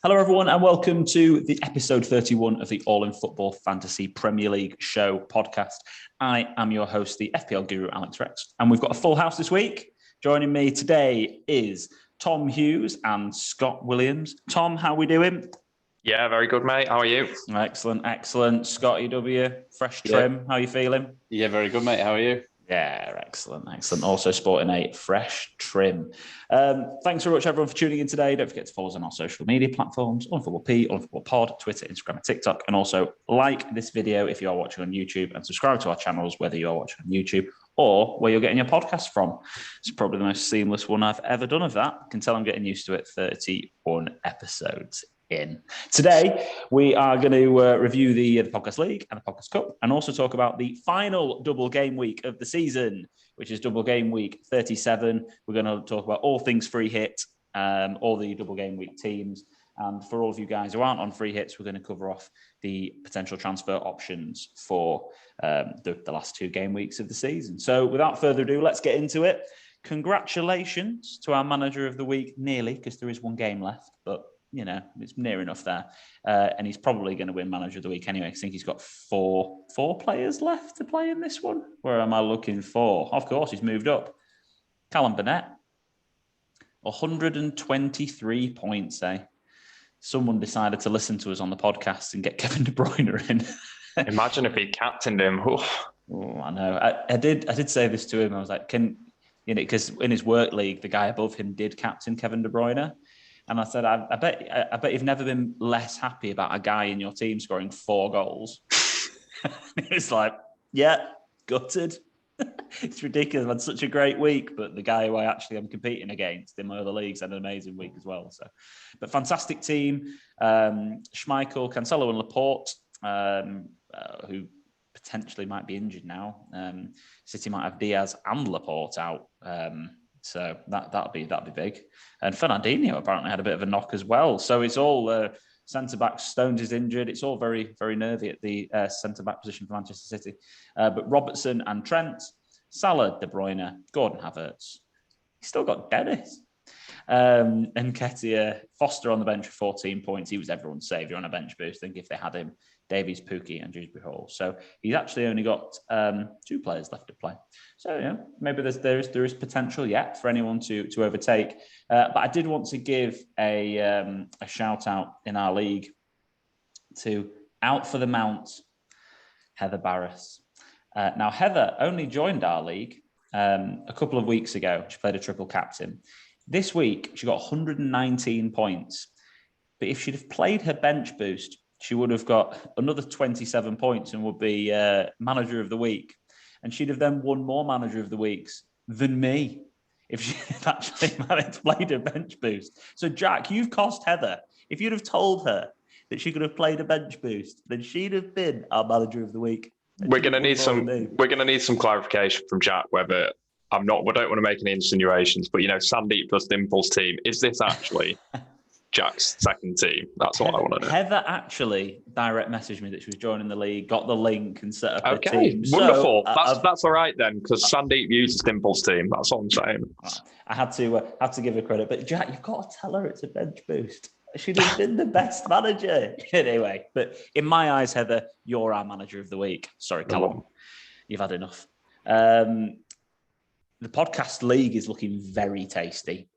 Hello, everyone, and welcome to the episode 31 of the All in Football Fantasy Premier League Show podcast. I am your host, the FPL guru, Alex Rex, and we've got a full house this week. Joining me today is Tom Hughes and Scott Williams. Tom, how are we doing? Yeah, very good, mate. How are you? Excellent. Scott EW, fresh trim. How are you feeling? Yeah, very good, mate. How are you? Yeah, excellent. Also sporting a fresh trim. Thanks very much, everyone, for tuning in today. Don't forget to follow us on our social media platforms, All in Football P, All in Football Pod, Twitter, Instagram, and TikTok. And also like this video if you are watching on YouTube and subscribe to our channels, whether you are watching on YouTube or where you're getting your podcast from. It's probably the most seamless one I've ever done of that. I can tell I'm getting used to it. 31 episodes in. Today, we are going to review the Podcast League and the Podcast Cup and also talk about the final double game week of the season, which is double game week 37. We're going to talk about all things free hit, all the double game week teams. And for all of you guys who aren't on free hits, we're going to cover off the potential transfer options for the last two game weeks of the season. So without further ado, let's get into it. Congratulations to our manager of the week, nearly, because there is one game left, but you know, it's near enough there. And he's probably going to win manager of the week anyway. I think he's got four players left to play in this one. Where am I looking for? Of course, he's moved up. Callum Burnett. 123 points, eh? Someone decided to listen to us on the podcast and get Kevin De Bruyne in. Imagine if he captained him. Oh, I know. I did say this to him. I was like, because in his work league, the guy above him did captain Kevin De Bruyne. And I said, I bet you've never been less happy about a guy in your team scoring 4 goals. It's like, yeah, gutted. It's ridiculous. I've had such a great week, but the guy who I actually am competing against in my other leagues had an amazing week as well. So, but fantastic team. Schmeichel, Cancelo, and Laporte, who potentially might be injured now. City might have Diaz and Laporte out. So that'll be big. And Fernandinho apparently had a bit of a knock as well. So it's all centre-back. Stones is injured. It's all very, very nervy at the centre-back position for Manchester City. But Robertson and Trent, Salah, De Bruyne, Gordon Havertz. He's still got Dennis. And Nketiah, Foster on the bench for 14 points. He was everyone's saviour on a bench boost. I think if they had him, Davies, Pukki, and Dewsbury Hall. So he's actually only got 2 players left to play. So yeah, maybe there is potential yet for anyone to overtake. But I did want to give a shout out in our league to Out for the Mount, Heather Barris. Now Heather only joined our league a couple of weeks ago. She played a triple captain. This week she got 119 points. But if she'd have played her bench boost, she would have got another 27 points and would be manager of the week. And she'd have then won more manager of the weeks than me if she had actually played her bench boost. So, Jack, you've cost Heather. If you'd have told her that she could have played a bench boost, then she'd have been our manager of the week. We're going to need some clarification from Jack whether we don't want to make any insinuations, but Sandeep plus Dimple's team, is this actually Jack's second team? That's what I want to know. Heather actually direct messaged me that she was joining the league, got the link and set up her team. Okay, wonderful. That's all right then, because Sandeep uses Dimple's team. That's all I'm saying. I had to give her credit, but Jack, you've got to tell her it's a bench boost. She'd have been the best manager anyway. But in my eyes, Heather, you're our manager of the week. Sorry, Callum, you've had enough. The podcast league is looking very tasty.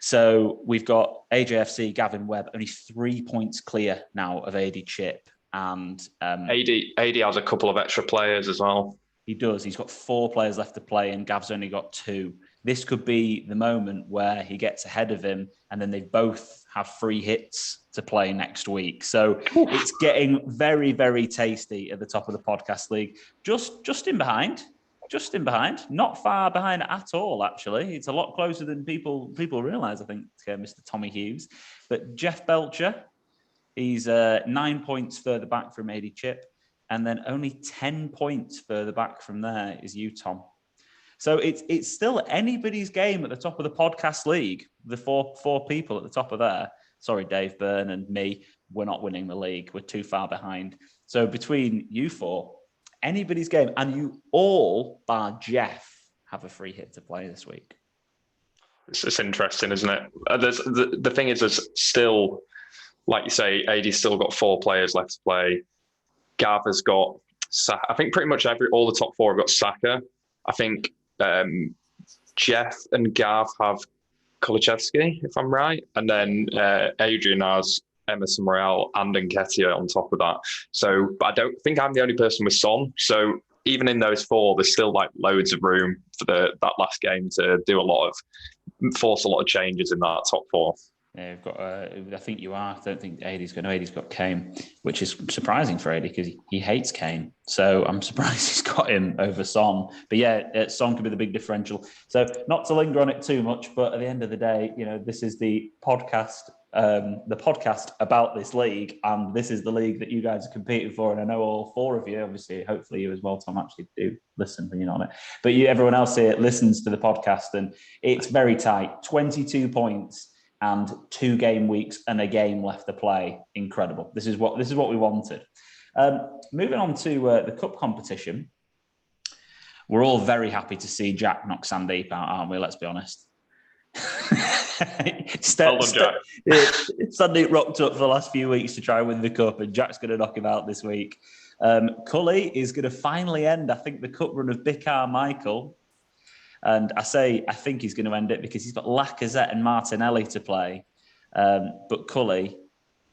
So we've got AJFC, Gavin Webb, only 3 points clear now of AD Chip. And AD has a couple of extra players as well. He does. He's got 4 players left to play and Gav's only got 2. This could be the moment where he gets ahead of him and then they both have free hits to play next week. So it's getting very, very tasty at the top of the podcast league. Just in behind. Not far behind at all, actually. It's a lot closer than people realise, I think, Mr. Tommy Hughes. But Jeff Belcher, he's 9 points further back from AD Chip. And then only 10 points further back from there is you, Tom. So it's still anybody's game at the top of the podcast league. The four people at the top of there. Sorry, Dave Byrne and me, we're not winning the league. We're too far behind. So between you 4, anybody's game, and you all, bar Jeff, have a free hit to play this week. It's interesting, isn't it? There's the thing is, there's still, like you say, AD's still got 4 players left to play. Gav has got, I think pretty much all the top 4 have got Saka. I think Jeff and Gav have Kulusevski, if I'm right, and then Adrian has Emerson Royale and Nketiah on top of that. So, but I don't think I'm the only person with Son. So even in those 4, there's still like loads of room for that last game to do force a lot of changes in that top 4. Yeah, you've got. I think you are. I don't think AD's going to. AD's got Kane, which is surprising for AD because he hates Kane. So I'm surprised he's got him over Son. But yeah, Son could be the big differential. So not to linger on it too much, but at the end of the day, this is the podcast about this league, and this is the league that you guys are competing for. And I know all 4 of you, obviously, hopefully you as well, Tom, actually do listen when you're not on it. But everyone else here listens to the podcast, and it's very tight. 22 points. And 2 game weeks and a game left to play. Incredible. This is what we wanted. Moving on to the cup competition. We're all very happy to see Jack knock Sandeep out, aren't we? Let's be honest. Well done, Jack. Sandeep rocked up for the last few weeks to try and win the cup, and Jack's going to knock him out this week. Cully is going to finally end, I think, the cup run of Bikar Michael. And I think he's going to end it because he's got Lacazette and Martinelli to play. But Cully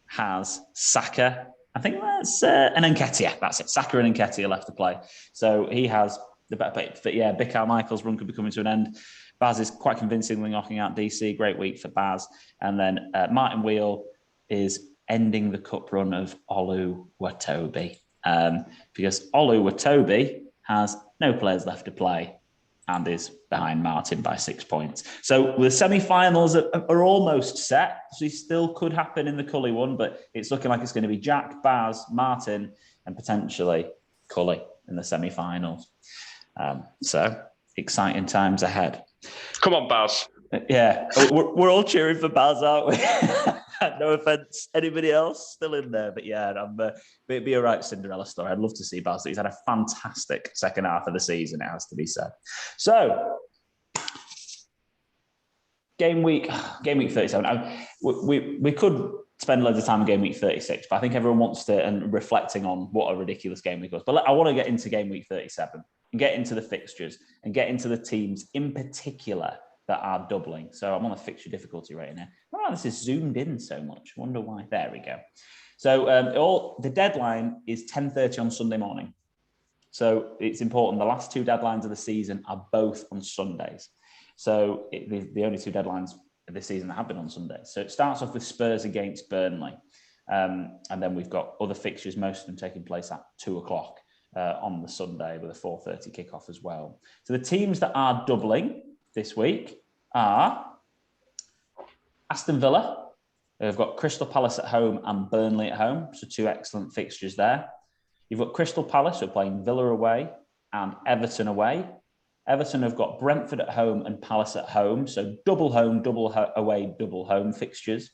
has Saka, I think that's, and Nketiah. That's it. Saka and Nketiah left to play. So he has the better. But yeah, Bikar Michael's run could be coming to an end. Baz is quite convincingly knocking out DC. Great week for Baz. And then Martin Wheel is ending the cup run of Olu Watobi. Because Olu Watobi has no players left to play and is behind Martin by 6 points. So the semi-finals are almost set. So it still could happen in the Cully one, but it's looking like it's going to be Jack, Baz, Martin, and potentially Cully in the semi-finals. So exciting times ahead. Come on, Baz. Yeah, we're all cheering for Baz, aren't we? No offence, anybody else still in there? But yeah, it'd be a right Cinderella story. I'd love to see Baz. He's had a fantastic second half of the season, it has to be said. So, game week 37. We could spend loads of time on game week 36, but I think everyone wants to, and reflecting on what a ridiculous game week was. But I want to get into game week 37 and get into the fixtures and get into the teams in particular that are doubling. So I'm on the fixture difficulty right now. Oh, this is zoomed in so much. I wonder why. There we go. So the deadline is 10:30 on Sunday morning. So it's important. The last 2 deadlines of the season are both on Sundays. So the only 2 deadlines of this season that have been on Sundays. So it starts off with Spurs against Burnley. And then we've got other fixtures, most of them taking place at 2:00 on the Sunday with a 4:30 kickoff as well. So the teams that are doubling this week are Aston Villa, who've got Crystal Palace at home and Burnley at home. So 2 excellent fixtures there. You've got Crystal Palace, who are playing Villa away and Everton away. Everton have got Brentford at home and Palace at home. So double home, away, double home fixtures.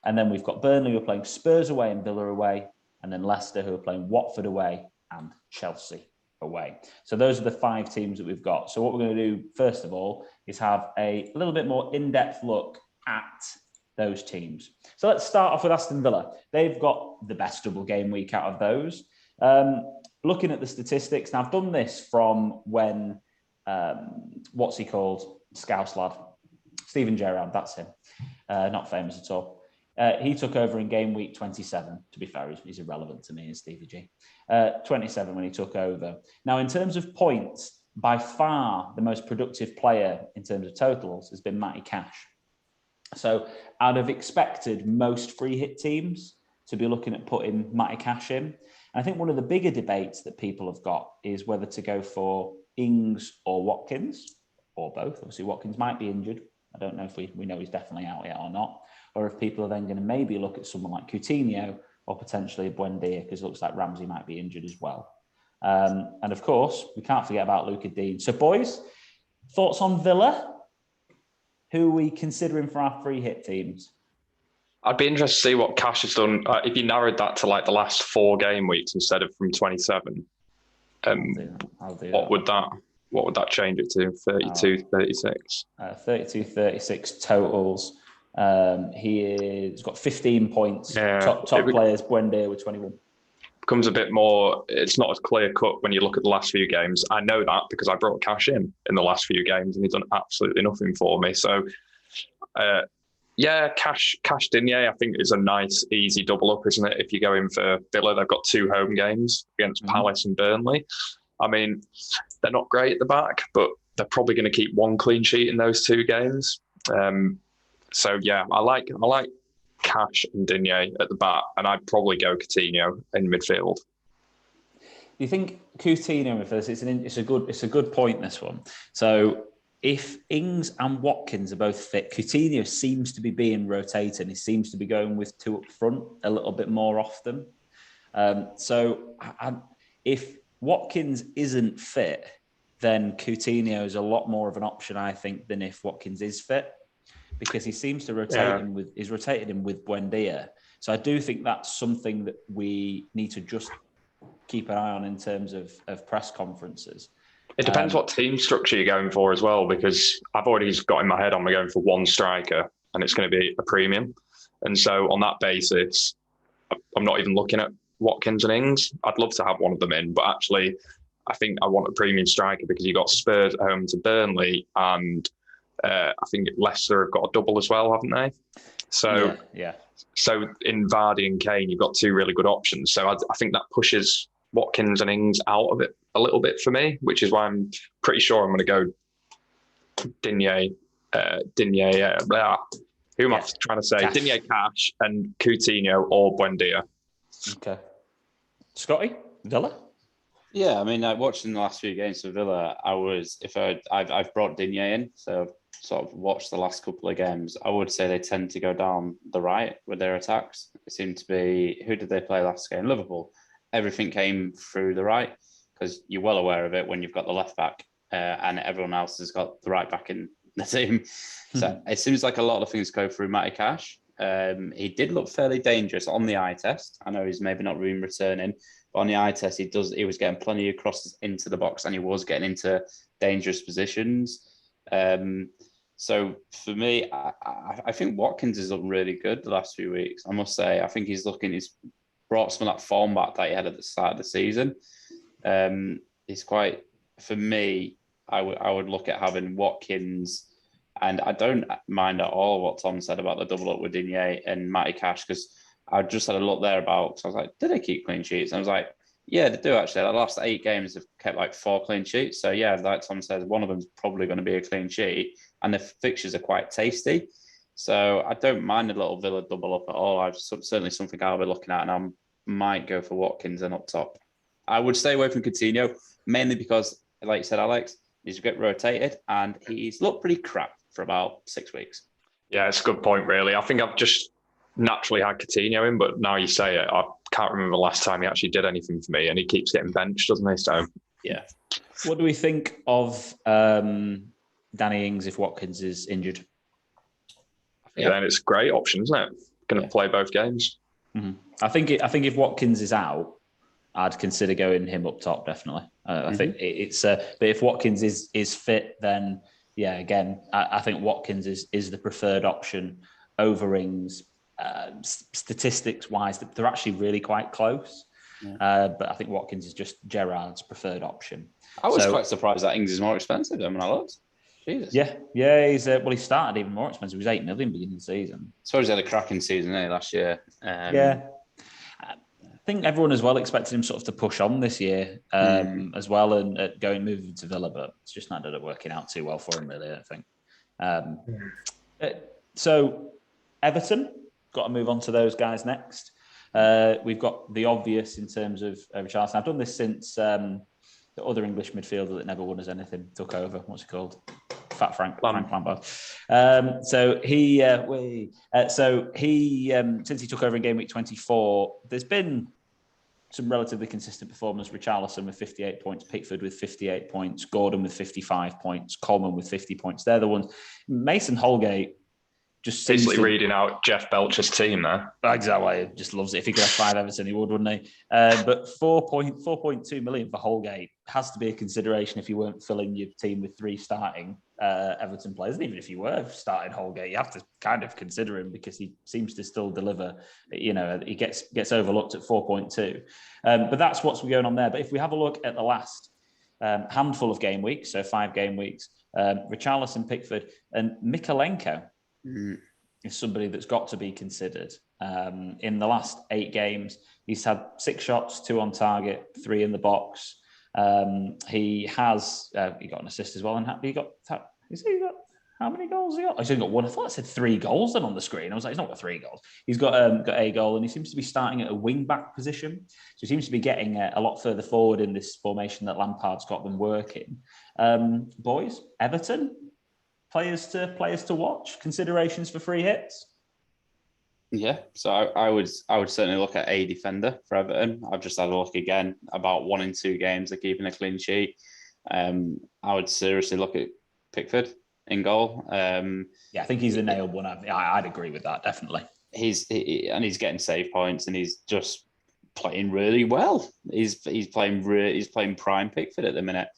And then we've got Burnley, who are playing Spurs away and Villa away. And then Leicester, who are playing Watford away and Chelsea away. So those are the 5 teams that we've got. So what we're going to do, first of all, is have a little bit more in-depth look at those teams. So let's start off with Aston Villa. They've got the best double game week out of those. Looking at the statistics, now I've done this from when, what's he called? Scouse lad. Steven Gerrard, that's him. Not famous at all. He took over in game week 27. To be fair, he's irrelevant to me, is Stevie G. 27 when he took over. Now, in terms of points, by far the most productive player in terms of totals has been Matty Cash. So I'd have expected most free hit teams to be looking at putting Matty Cash in. And I think one of the bigger debates that people have got is whether to go for Ings or Watkins, or both. Obviously, Watkins might be injured. I don't know if we know he's definitely out yet or not. Or if people are then going to maybe look at someone like Coutinho or potentially Buendia, because it looks like Ramsey might be injured as well. And of course, we can't forget about Luca Dean. So boys, thoughts on Villa? Who are we considering for our free hit teams? I'd be interested to see what Cash has done. If you narrowed that to like the last 4 game weeks instead of from 27, I'll do what what would that change it to? 32, 36? 32, 36 totals. He's got 15 points. Yeah, top players, Buendia with 21. Becomes a bit more, it's not as clear cut when you look at the last few games. I know that because I brought Cash in the last few games and he's done absolutely nothing for me. So, Cash Digne, I think, is a nice, easy double up, isn't it? If you go in for Villa, they've got 2 home games against Palace and Burnley. I mean, they're not great at the back, but they're probably going to keep 1 clean sheet in those 2 games. So yeah, I like Cash and Digne at the back, and I'd probably go Coutinho in midfield. Do you think Coutinho in first? It's a good point, this one. So if Ings and Watkins are both fit, Coutinho seems to be being rotated. He seems to be going with 2 up front a little bit more often. If Watkins isn't fit, then Coutinho is a lot more of an option, I think, than if Watkins is fit, because he seems to rotate him with Buendia. So I do think that's something that we need to just keep an eye on in terms of press conferences. It depends what team structure you're going for as well, because I've already got in my head I'm going for 1 striker and it's going to be a premium. And so on that basis, I'm not even looking at Watkins and Ings. I'd love to have one of them in, but actually I think I want a premium striker because you got Spurs at home to Burnley, and I think Leicester have got a double as well, haven't they? So yeah. So in Vardy and Kane, you've got 2 really good options. So I think that pushes Watkins and Ings out of it a little bit for me, which is why I'm pretty sure I'm going to go Digne. Who am I trying to say? Cash. Digne, Cash, and Coutinho or Buendia. Okay. Scotty, Villa? Yeah, I mean, watching the last few games for Villa, I've brought Digne in, so I've sort of watched the last couple of games. I would say they tend to go down the right with their attacks. It seemed to be, who did they play last game? Liverpool. Everything came through the right, because you're well aware of it when you've got the left back and everyone else has got the right back in the team. So it seems like a lot of things go through Matty Cash. He did look fairly dangerous on the eye test. I know he's maybe not been returning, but on the eye test, he was getting plenty of crosses into the box and he was getting into dangerous positions. So for me, I think Watkins has looked really good the last few weeks. I must say, I think he's brought some of that form back that he had at the start of the season. He's quite, for me, I would look at having Watkins, and I don't mind at all what Tom said about the double up with Digne and Matty Cash, because I just had a look there about, so I was like, did they keep clean sheets? And I was like, yeah, they do actually. The last 8 games have kept like 4 clean sheets. So yeah, like Tom says, one of them's probably going to be a clean sheet, and the fixtures are quite tasty. So I don't mind a little Villa double up at all. I've certainly something I'll be looking at, and I might go for Watkins and up top. I would stay away from Coutinho, mainly because, like you said, Alex, he's get rotated and he's looked pretty crap for about 6 weeks. Yeah, it's a good point, really. I think I've just naturally had Coutinho in, but now you say it, I can't remember the last time he actually did anything for me, and he keeps getting benched, doesn't he? So yeah. What do we think of Danny Ings if Watkins is injured? Yeah, then it's a great option, isn't it? Going to play both games. Mm-hmm. I think if Watkins is out, I'd consider going him up top, definitely. I think it's but if Watkins is fit, then yeah, again, I think Watkins is the preferred option over Ings. Statistics wise, they're actually really quite close. But I think Watkins is just Gerrard's preferred option. I was quite surprised that Ings is more expensive than when I looked. Jesus. Yeah. He started even more expensive. He was $8 million beginning of the season. So he had a cracking season last year. I think everyone as well expected him sort of to push on this year as well and moving to Villa, but it's just not ended up working out too well for him, really, I think. So Everton, got to move on to those guys next. We've got the obvious in terms of Richarlison. I've done this since the other English midfielder that never won us anything took over. What's he called? Fat Frank Lampard. So he since he took over in game week 24, there's been some relatively consistent performance. Richarlison with 58 points, Pickford with 58 points, Gordon with 55 points, Coleman with 50 points. They're the ones. Mason Holgate just basically reading out Jeff Belcher's team there. Exactly. He just loves it. If he could have 5 Everton, he would, wouldn't he? But 4.2 million for Holgate. has to be a consideration if you weren't filling your team with 3 starting Everton players. And even if you were starting Holgate, you have to kind of consider him because he seems to still deliver. You know, he gets overlooked at 4.2. But that's what's going on there. But if we have a look at the last handful of game weeks, so 5 game weeks, Richarlison, Pickford, and Mykolenko is somebody that's got to be considered. In the last 8 games, he's had 6 shots, 2 on target, 3 in the box. He got an assist as well, and he got how many goals has he got? He's only got 1. I thought I said 3 goals then on the screen. I was like, he's not got 3 goals. He's got a goal, and he seems to be starting at a wing back position. So he seems to be getting a lot further forward in this formation that Lampard's got them working. Boys, Everton, players to watch. Considerations for free hits. Yeah, so I would certainly look at a defender for Everton. I've just had a look again. About 1 in 2 games they're keeping a clean sheet. I would seriously look at Pickford in goal. I think he's a nailed one. I'd agree with that, definitely. He's getting save points, and he's just playing really well. He's playing prime Pickford at the minute.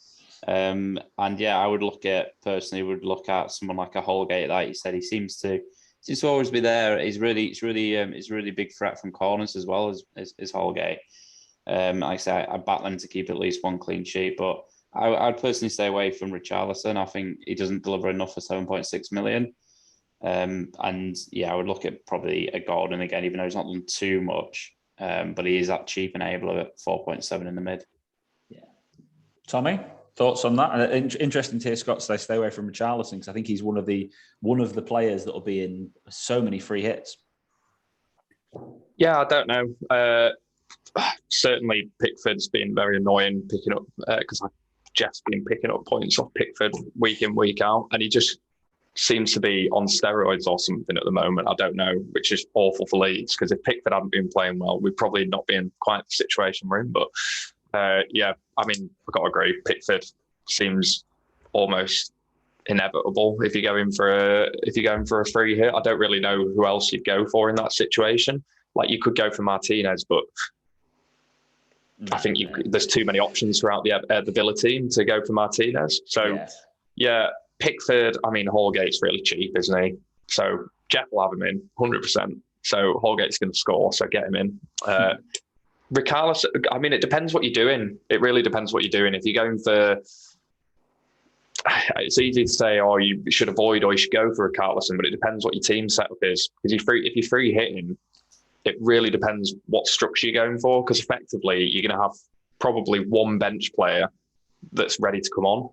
I would look at someone like a Holgate. Like you said, he seems to always be there. He's really big threat from corners as well as Holgate. Like I say, I back them to keep at least 1 clean sheet, but I'd personally stay away from Richarlison. I think he doesn't deliver enough for 7.6 million. I would look at probably a Gordon again, even though he's not done too much. But he is that cheap enabler at 4.7 in the mid. Yeah. Tommy, thoughts on that? Interesting to hear Scott say stay away from Richarlison, because I think he's one of the players that will be in so many free hits. Yeah, I don't know. Certainly Pickford's been very annoying picking up because Jeff's been picking up points off Pickford week in, week out, and he just seems to be on steroids or something at the moment. I don't know, which is awful for Leeds, because if Pickford hadn't been playing well, we'd probably not be in quite the situation we're in. But I mean, I've got to agree. Pickford seems almost inevitable if you're going for a free hit. I don't really know who else you'd go for in that situation. Like, you could go for Martinez, but I think there's too many options throughout the Villa team to go for Martinez. So Pickford. I mean, Holgate's really cheap, isn't he? So Jeff will have him in 100%. So Holgate's going to score, so get him in. Richarlison, I mean, it depends what you're doing. It really depends what you're doing. If you're going for, it's easy to say, you should avoid or you should go for Richarlison, but it depends what your team setup is. Because if you're free hitting, it really depends what structure you're going for. Because effectively, you're going to have probably 1 bench player that's ready to come on.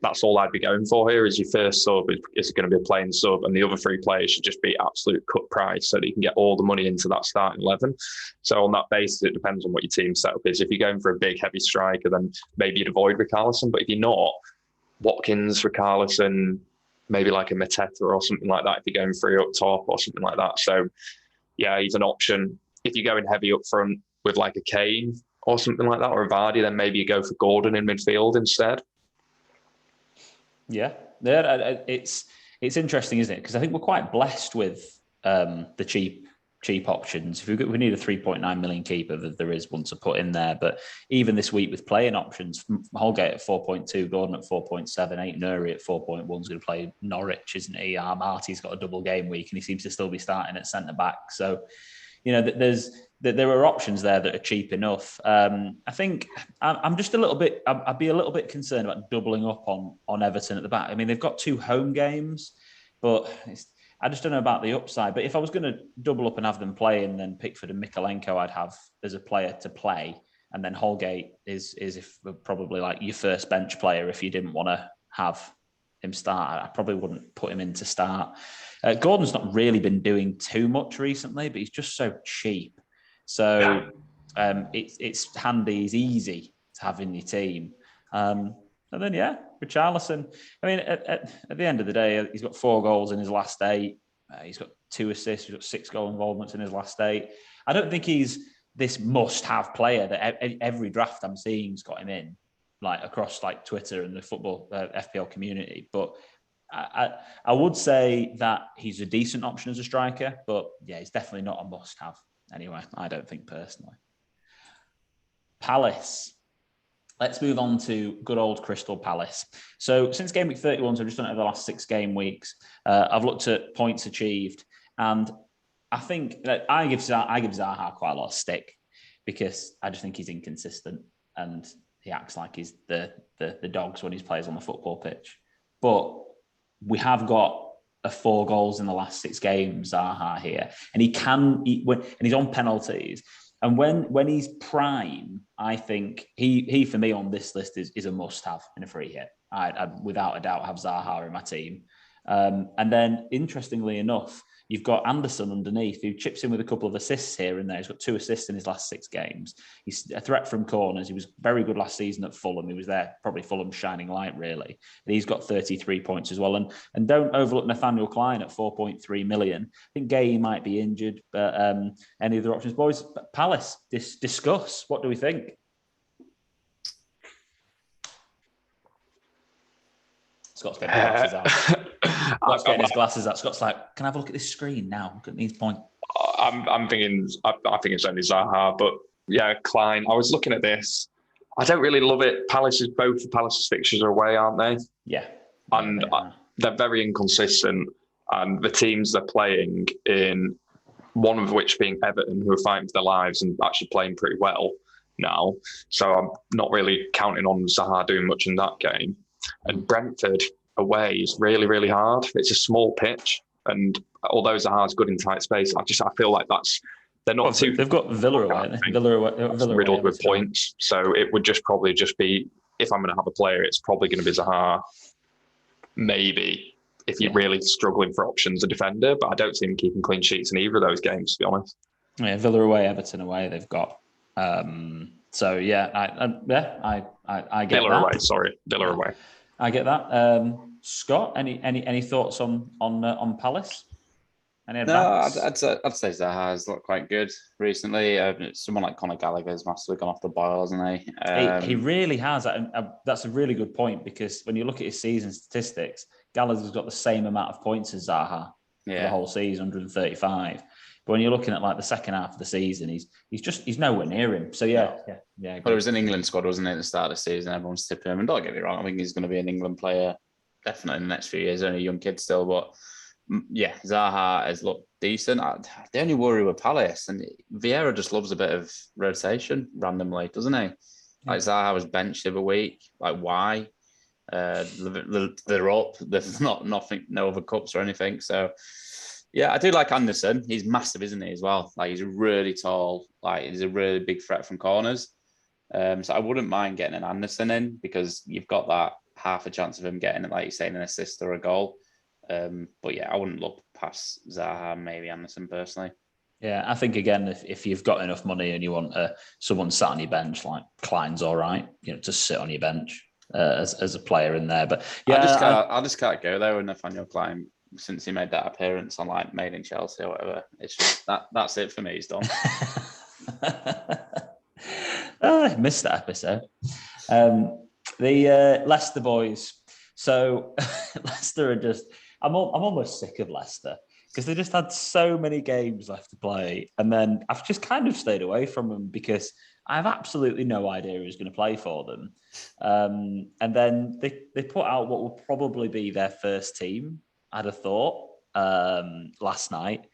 That's all I'd be going for here. Is your first sub is going to be a playing sub, and the other 3 players should just be absolute cut price so that you can get all the money into that starting 11. So on that basis, it depends on what your team setup is. If you're going for a big heavy striker, then maybe you'd avoid Richarlison. But if you're not, Watkins, Richarlison, maybe like a Mateta or something like that, if you're going 3 up top or something like that. So yeah, he's an option. If you're going heavy up front with like a Kane or something like that, or a Vardy, then maybe you go for Gordon in midfield instead. Yeah, it's interesting, isn't it? Because I think we're quite blessed with the cheap options. If we need a 3.9 million keeper, there is one to put in there. But even this week with playing options, Holgate at 4.2, Gordon at 4.7, Nuri at 4.1 is going to play Norwich, isn't he? Marty's got a double game week, and he seems to still be starting at centre back. So, you know, there are options there that are cheap enough. I think I'm just a little bit. I'd be a little bit concerned about doubling up on Everton at the back. I mean, they've got 2 home games, but I just don't know about the upside. But if I was going to double up and have them playing, then Pickford and Mykolenko I'd have as a player to play, and then Holgate is if probably like your first bench player if you didn't want to have him start. I probably wouldn't put him in to start. Gordon's not really been doing too much recently, but he's just so cheap. So it's handy, he's easy to have in your team. And then, Richarlison. I mean, at the end of the day, he's got 4 goals in his last 8. He's got 2 assists. He's got 6 goal involvements in his last 8. I don't think he's this must-have player that every draft I'm seeing's got him in, like across like Twitter and the football FPL community. But I would say that he's a decent option as a striker. But yeah, he's definitely not a must-have. Anyway, I don't think personally. Palace. let's move on to good old Crystal Palace. So since game week 31, so I've just done it over the last 6 game weeks, I've looked at points achieved, and I think that I give Zaha quite a lot of stick because I just think he's inconsistent and he acts like he's the dogs when he plays on the football pitch. But we have got a 4 goals in the last 6 games, Zaha here, and and he's on penalties. And when he's prime, I think he for me on this list is a must-have in a free hit. I'd without a doubt have Zaha in my team. And then, interestingly enough, you've got Anderson underneath, who chips in with a couple of assists here and there. He's got 2 assists in his last 6 games. He's a threat from corners. He was very good last season at Fulham. He was there, probably Fulham's shining light, really. And he's got 33 points as well. And don't overlook Nathaniel Klein at 4.3 million. I think Gay might be injured, but any other options? Boys, Palace, discuss. What do we think? Scott's getting his glasses out. Scott's getting his glasses out. Scott's like, can I have a look at this screen now? Look at these points. I'm thinking. I think it's only Zaha, but yeah, Klein. I was looking at this. I don't really love it. Both of Palace's fixtures are away, aren't they? Yeah, and they're very inconsistent. And the teams they're playing in, one of which being Everton, who are fighting for their lives and actually playing pretty well now. So I'm not really counting on Zaha doing much in that game. And Brentford away is really, really hard. It's a small pitch, and although Zaha's good in tight space, I feel like they're not too. They've got Villa away. Villa riddled with points, so it would probably be, if I'm going to have a player, it's probably going to be Zaha. Maybe if you're really struggling for options, a defender, but I don't see him keeping clean sheets in either of those games, to be honest. Yeah, Villa away, Everton away. They've got. So yeah, I get Villa that. Away. Sorry, Villa away. I get that. Scott, any thoughts on Palace? No, I'd say Zaha has looked quite good recently. Someone like Conor Gallagher's massively gone off the boil, hasn't he? He really has. That's a really good point, because when you look at his season statistics, Gallagher's got the same amount of points as Zaha for the whole season, 135. But when you're looking at like the second half of the season, he's nowhere near him. So yeah. Well, it was an England squad, wasn't it, at the start of the season? Everyone's tipping him, and don't get me wrong, I think he's going to be an England player definitely in the next few years. Only a young kid still, but yeah, Zaha has looked decent. The only worry with Palace, and Vieira just loves a bit of rotation randomly, doesn't he? Like Zaha was benched the other week. Like why? They're up. There's no other cups or anything. So. Yeah, I do like Anderson. He's massive, isn't he, as well? Like, he's really tall. Like, he's a really big threat from corners. So I wouldn't mind getting an Anderson in, because you've got that half a chance of him getting, like you're saying, an assist or a goal. But yeah, I wouldn't look past Zaha, maybe Anderson personally. Yeah, I think, again, if you've got enough money and you want someone sat on your bench, like Klein's all right, just sit on your bench as a player in there. But yeah, I just can't go there with Nathaniel Klein. Since he made that appearance on like Made in Chelsea or whatever, it's just that's it for me. He's done. I missed that episode. The Leicester boys. So Leicester are just. I'm almost sick of Leicester, because they just had so many games left to play, and then I've just kind of stayed away from them because I have absolutely no idea who's going to play for them. And then they put out what will probably be their first team, I'd have thought, last night.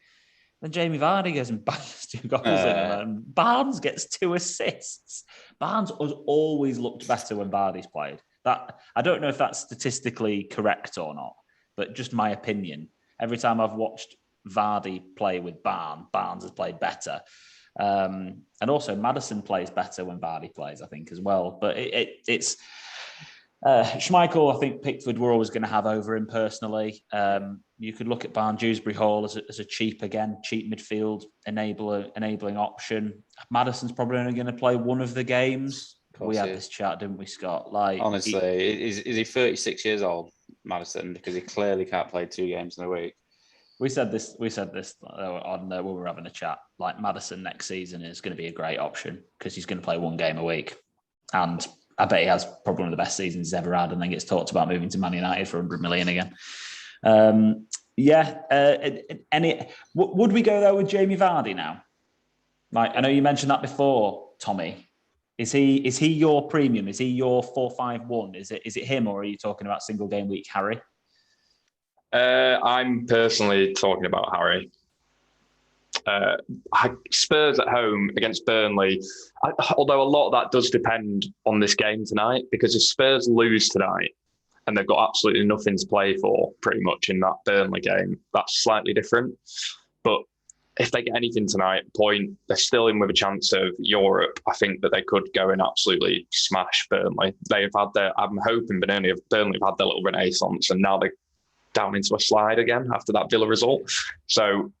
Then Jamie Vardy goes and bangs 2 goals in, and Barnes gets 2 assists. Barnes has always looked better when Vardy's played. That I don't know if that's statistically correct or not, but just my opinion. Every time I've watched Vardy play with Barnes has played better. And also Maddison plays better when Vardy plays, I think, as well. But it's Schmeichel, I think Pickford were always going to have over him personally. You could look at Barnes, Dewsbury Hall as a cheap midfield enabling option. Maddison's probably only going to play one of the games. We had this chat, didn't we, Scott? Like, honestly, is he 36 years old, Maddison? Because he clearly can't play 2 games in a week. We said this on when we were having a chat. Like, Maddison next season is going to be a great option because he's going to play 1 game a week, and I bet he has probably one of the best seasons he's ever had, and then gets talked about moving to Man United for 100 million again. Would we go there with Jamie Vardy now? Like, I know you mentioned that before, Tommy. Is he your premium? Is he your 4-5-1? Is it him, or are you talking about single game week Harry? I'm personally talking about Harry. Spurs at home against Burnley, although a lot of that does depend on this game tonight, because if Spurs lose tonight and they've got absolutely nothing to play for pretty much in that Burnley game, that's slightly different. But if they get anything tonight, they're still in with a chance of Europe. I think that they could go and absolutely smash Burnley. They've had I'm hoping Burnley have had their little renaissance, and now they're down into a slide again after that Villa result. So,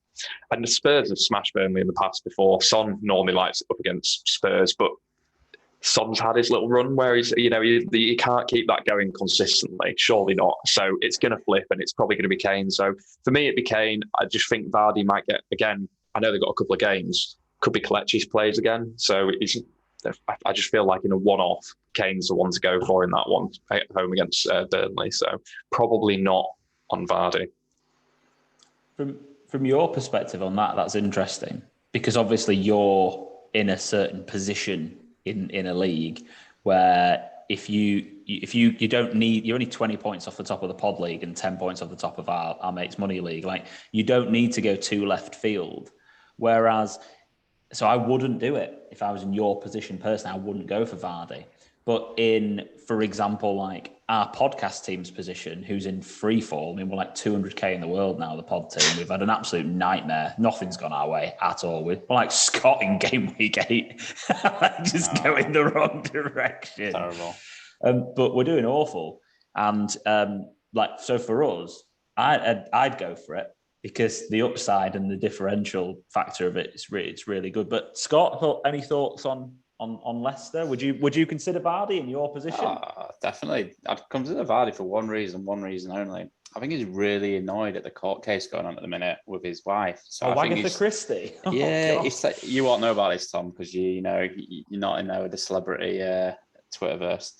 and the Spurs have smashed Burnley in the past before. Son normally lights it up against Spurs, but Son's had his little run where you can't keep that going consistently. Surely not. So it's going to flip, and it's probably going to be Kane. So for me, it'd be Kane. I just think Vardy might get, again, I know they've got a couple of games. Could be Kelechi's plays again. So I just feel like in a one-off, Kane's the one to go for in that one at home against Burnley. So probably not on Vardy. From your perspective on that, that's interesting, because obviously you're in a certain position in a league where if you don't need, you're only 20 points off the top of the pod league and 10 points off the top of our mates money league. Like, you don't need to go to left field. Whereas, so I wouldn't do it if I was in your position personally. I wouldn't go for Vardy. But in, for example, like our podcast team's position, who's in free fall, I mean, we're like 200k in the world now, the pod team. We've had an absolute nightmare. Nothing's gone our way at all. We're like Scott in game week 8, just going the wrong direction. Terrible. But we're doing awful. And so for us, I'd go for it, because the upside and the differential factor of it's really good. But Scott, any thoughts on Leicester? Would you consider Vardy in your position? Definitely. I'd consider Vardy for one reason only. I think he's really annoyed at the court case going on at the minute with his wife. So Agatha Christie. Yeah, you won't know about this, Tom, because you're not in there with the celebrity Twitterverse.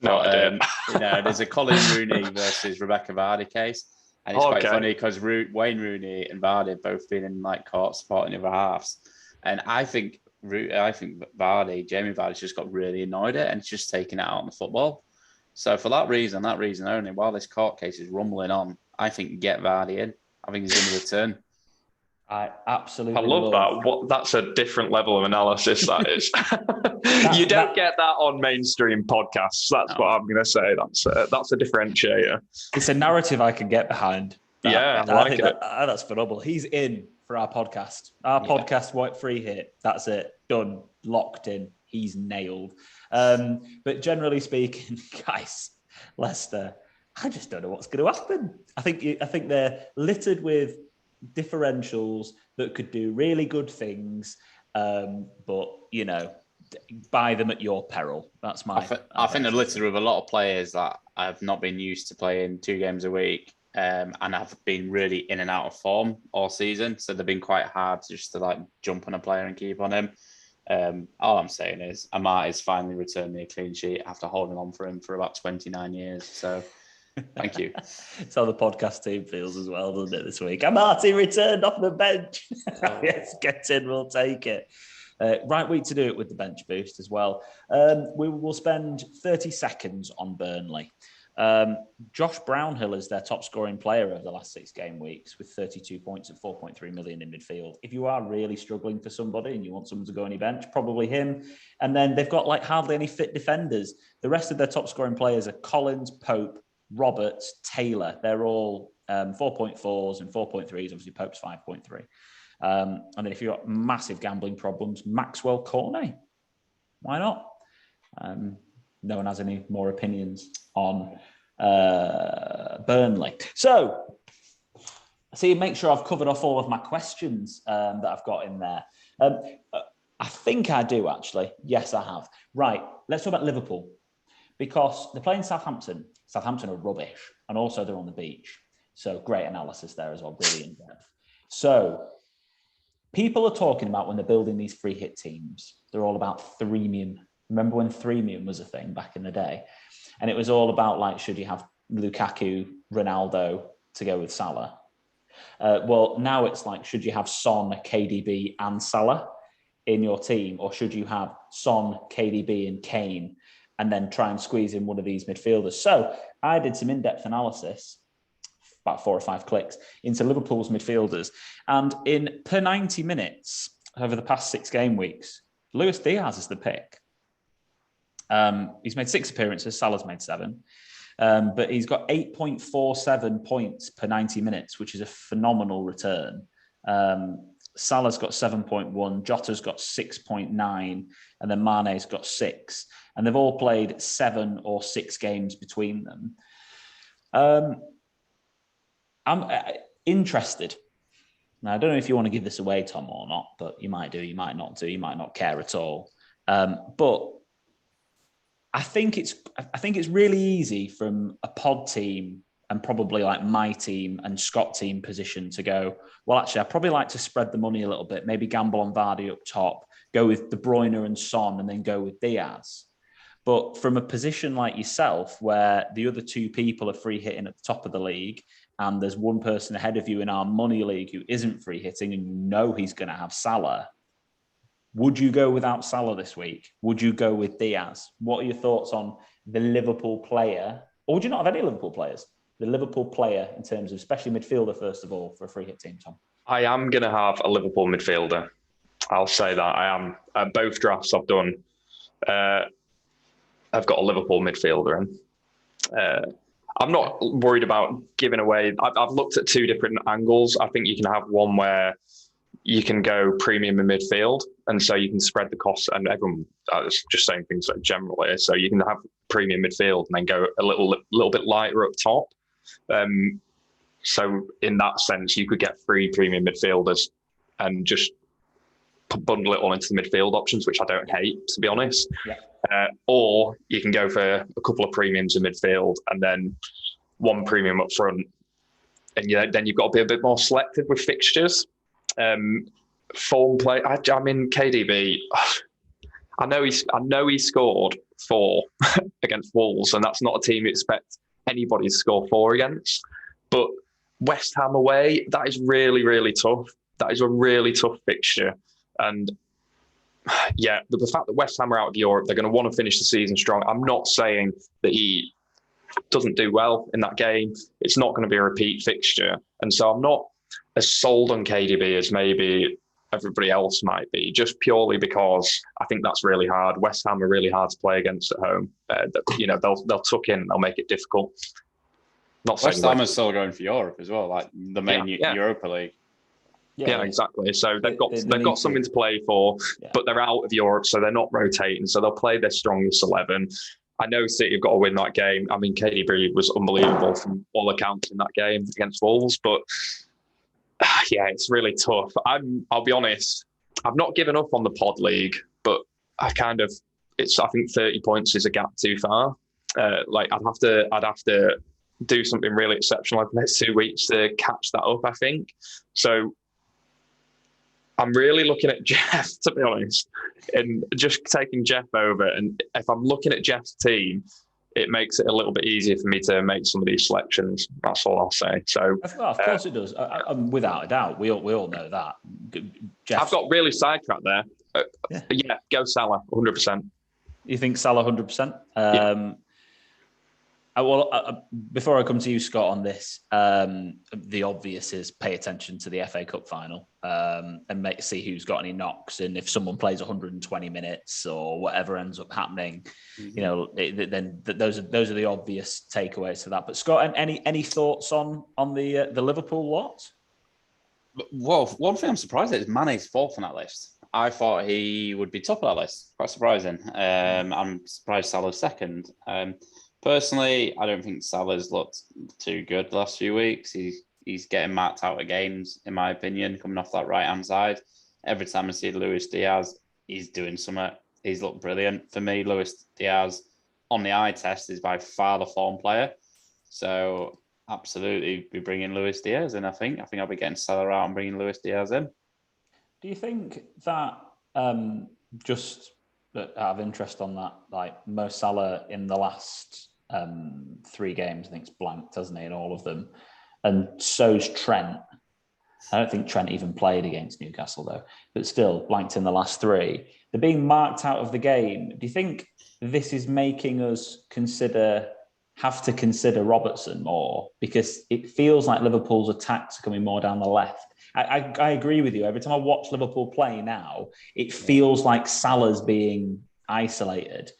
No, but, there's a Colin Rooney versus Rebecca Vardy case. And it's quite funny because Wayne Rooney and Vardy have both been in like court supporting the other halves. And I think Jamie Vardy's just got really annoyed at it and it's just taking it out on the football. So for that reason only, while this court case is rumbling on, I think get Vardy in. I think he's going to return. I absolutely love that. That's a different level of analysis, that is. You don't get that on mainstream podcasts. That's what I'm going to say. That's a differentiator. It's a narrative I can get behind. I like it. That's phenomenal. He's in for our podcast. Podcast, White Free Hit. That's it. Done. Locked in. He's nailed. But generally speaking, guys, Leicester, I just don't know what's going to happen. I think they're littered with differentials that could do really good things, but buy them at your peril. That's my. I think they're littered with a lot of players that have not been used to playing 2 games a week, and have been really in and out of form all season. So they've been quite hard just to like jump on a player and keep on him. All I'm saying is Amat is finally returned me a clean sheet after holding on for him for about 29 years. So. Thank you. It's how the podcast team feels as well, doesn't it, this week? Marty returned off the bench. Yes, get in, we'll take it. Right week to do it with the bench boost as well. We will spend 30 seconds on Burnley. Josh Brownhill is their top scoring player over the last 6 game weeks with 32 points at 4.3 million in midfield. If you are really struggling for somebody and you want someone to go on your bench, probably him. And then they've got like hardly any fit defenders. The rest of their top scoring players are Collins, Pope, Roberts, Taylor. They're all 4.4s and 4.3s. Obviously, Pope's 5.3. And then if you've got massive gambling problems, Maxwell Cornet. Why not? No one has any more opinions on Burnley. So, make sure I've covered off all of my questions that I've got in there. I think I do, actually. Yes, I have. Right, let's talk about Liverpool. Because they're playing Southampton. Southampton are rubbish. And also they're on the beach. So great analysis there as well, really in depth. So people are talking about when they're building these free hit teams, they're all about threemium. Remember when threemium was a thing back in the day? And it was all about like, should you have Lukaku, Ronaldo to go with Salah? Well, now it's like, should you have Son, KDB and Salah in your team? Or should you have Son, KDB, and Kane, and then try and squeeze in one of these midfielders. So I did some in-depth analysis, about 4 or 5 clicks, into Liverpool's midfielders. And in per 90 minutes over the past 6 game weeks, Luis Diaz is the pick. He's made 6 appearances, Salah's made 7. But he's got 8.47 points per 90 minutes, which is a phenomenal return. Salah's got 7.1, Jota's got 6.9, and then Mane's got 6. And they've all played 7 or 6 games between them. I'm interested. Now, I don't know if you want to give this away, Tom, or not, but you might do, you might not do, you might not care at all. But I think it's really easy from a pod team and probably like my team and Scott team position to go, well, actually, I'd probably like to spread the money a little bit, maybe gamble on Vardy up top, go with De Bruyne and Son, and then go with Diaz. But from a position like yourself, where the other 2 people are free hitting at the top of the league, and there's one person ahead of you in our money league who isn't free hitting, and you know he's going to have Salah, would you go without Salah this week? Would you go with Diaz? What are your thoughts on the Liverpool player? Or would you not have any Liverpool players? The Liverpool player in terms of, especially midfielder, first of all, for a free hit team, Tom? I am going to have a Liverpool midfielder. I'll say that. I am. At both drafts I've done, I've got a Liverpool midfielder in. I'm not worried about giving away. I've looked at 2 different angles. I think you can have one where you can go premium in midfield, and so you can spread the costs. And everyone is just saying things like generally. So you can have premium midfield and then go a little bit lighter up top. So in that sense, you could get 3 premium midfielders and just bundle it all into the midfield options, which I don't hate, to be honest. Yeah. Or you can go for a couple of premiums in midfield and then 1 premium up front. And then you've got to be a bit more selective with fixtures. Form play. I mean, KDB. I know he scored 4 against Wolves, and that's not a team you expect anybody to score 4 against. But West Ham away, that is really, really tough. That is a really tough fixture. And yeah, the fact that West Ham are out of Europe, they're going to want to finish the season strong. I'm not saying that he doesn't do well in that game. It's not going to be a repeat fixture. And so I'm not as sold on KDB as maybe everybody else might be, just purely because I think that's really hard. West Ham are really hard to play against at home. They'll tuck in, they'll make it difficult. Not West Ham is still going for Europe as well, like the main Europa League. Yeah, exactly. So they've got something to play for, but they're out of Europe, so they're not rotating. So they'll play their strongest 11. I know City have got to win that game. I mean, KDB was unbelievable from all accounts in that game against Wolves, but yeah, it's really tough. I'll be honest, I've not given up on the pod league, but I think 30 points is a gap too far. I'd have to do something really exceptional over the next 2 weeks to catch that up, I think. So I'm really looking at Jeff, to be honest, and just taking Jeff over. And if I'm looking at Jeff's team, it makes it a little bit easier for me to make some of these selections. That's all I'll say. So, of course it does. Without a doubt, we all know that. I've got really sidetracked there. Yeah, go Salah, 100%. You think Salah 100%? Yeah. Before I come to you, Scott, on this, the obvious is pay attention to the FA Cup final and see who's got any knocks. And if someone plays 120 minutes or whatever ends up happening, then those are the obvious takeaways to that. But Scott, any thoughts on the Liverpool lot? Well, one thing I'm surprised at is Mane's 4th on that list. I thought he would be top of that list. Quite surprising. I'm surprised Salah's 2nd. Personally, I don't think Salah's looked too good the last few weeks. He's getting marked out of games, in my opinion, coming off that right-hand side. Every time I see Luis Diaz, he's doing something. He's looked brilliant. For me, Luis Diaz, on the eye test, is by far the form player. So, absolutely be bringing Luis Diaz in, I think. I think I'll be getting Salah out and bringing Luis Diaz in. Do you think that, just out of interest on that, like Mo Salah in the last 3 games, I think it's blanked, hasn't he, in all of them? And so's Trent. I don't think Trent even played against Newcastle though, but still blanked in the last 3. They're being marked out of the game. Do you think this is making us have to consider Robertson more? Because it feels like Liverpool's attacks are coming more down the left. I agree with you. Every time I watch Liverpool play now, it feels like Salah's being isolated.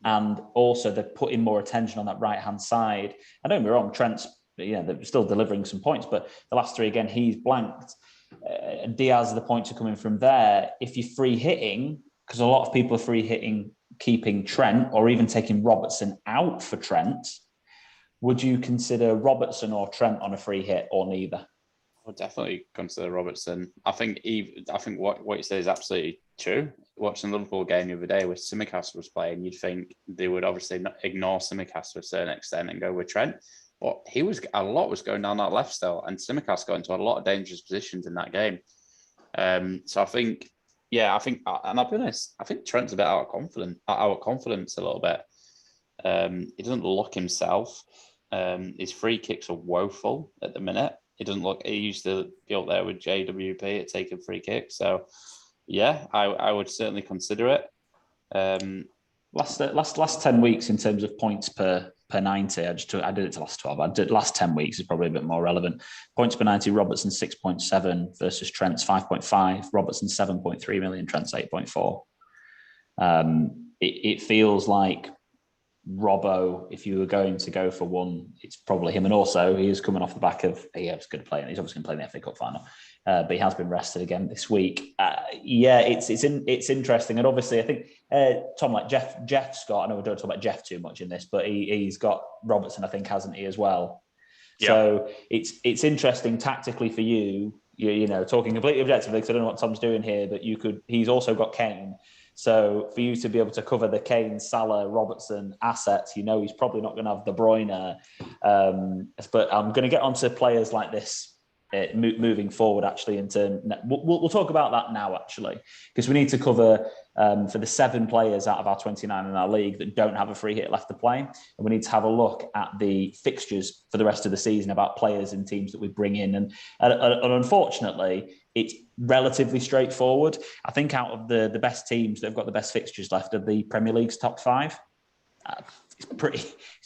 And also they're putting more attention on that right-hand side. I don't get me wrong, Trent's, they're still delivering some points, but the last 3, again, he's blanked. Diaz, the points are coming from there. If you're free hitting, because a lot of people are free hitting, keeping Trent or even taking Robertson out for Trent, would you consider Robertson or Trent on a free hit or neither? I would definitely consider Robertson. I think what you say is absolutely true. Watching the Liverpool game the other day where Tsimikas was playing, you'd think they would obviously not ignore Tsimikas to a certain extent and go with Trent. But a lot was going down that left still, and Tsimikas got into a lot of dangerous positions in that game. So I think, and I'll be honest, I think Trent's a bit out of confidence a little bit. He doesn't look himself. His free kicks are woeful at the minute. He used to be up there with JWP at taking free kicks. So yeah, I would certainly consider it. Last 10 weeks in terms of points per 90, I did it to last 12. I did last 10 weeks is probably a bit more relevant. Points per 90, Robertson 6.7 versus Trent's 5.5. Robertson 7.3 million, Trent's 8.4. It feels like Robbo, if you were going to go for one, it's probably him. And also he is coming off the back of, he was going to play, and he's obviously going to play in the FA Cup final. But he has been rested again this week. It's interesting. And obviously I think Tom, like Jeff Scott, I know we don't talk about Jeff too much in this, but he's got Robertson, I think, hasn't he, as well? Yeah. So it's interesting tactically for you, talking completely objectively, because I don't know what Tom's doing here, but he's also got Kane. So for you to be able to cover the Kane, Salah, Robertson assets, he's probably not going to have De Bruyne. But I'm going to get onto players like this moving forward, actually. We'll talk about that now, actually, because we need to cover for the 7 players out of our 29 in our league that don't have a free hit left to play. And we need to have a look at the fixtures for the rest of the season about players and teams that we bring in. And unfortunately, it's relatively straightforward. I think out of the best teams that have got the best fixtures left of the Premier League's top 5, it's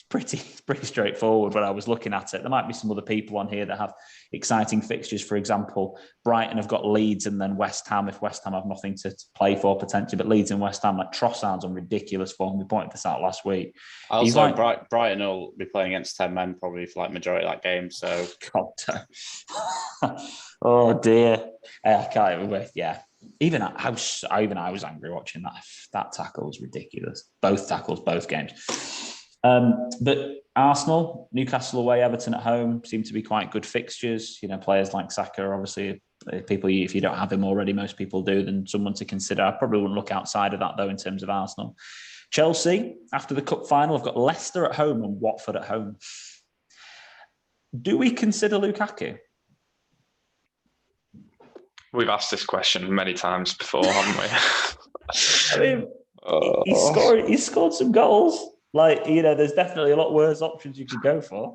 pretty straightforward when I was looking at it. There might be some other people on here that have exciting fixtures. For example, Brighton have got Leeds and then West Ham, if West Ham have nothing to play for potentially. But Leeds and West Ham, like Trossard's on ridiculous form. We pointed this out last week. Also, Brighton will be playing against 10 men probably for majority of that game. So, God, oh dear, I can't even. Yeah. Even I was angry watching that. That tackle was ridiculous. Both tackles, both games. But Arsenal, Newcastle away, Everton at home seem to be quite good fixtures. Players like Saka, obviously, people, if you don't have him already, most people do, then someone to consider. I probably wouldn't look outside of that, though, in terms of Arsenal. Chelsea, after the cup final, have got Leicester at home and Watford at home. Do we consider Lukaku? We've asked this question many times before, haven't we? I mean, he scored some goals. There's definitely a lot worse options you could go for.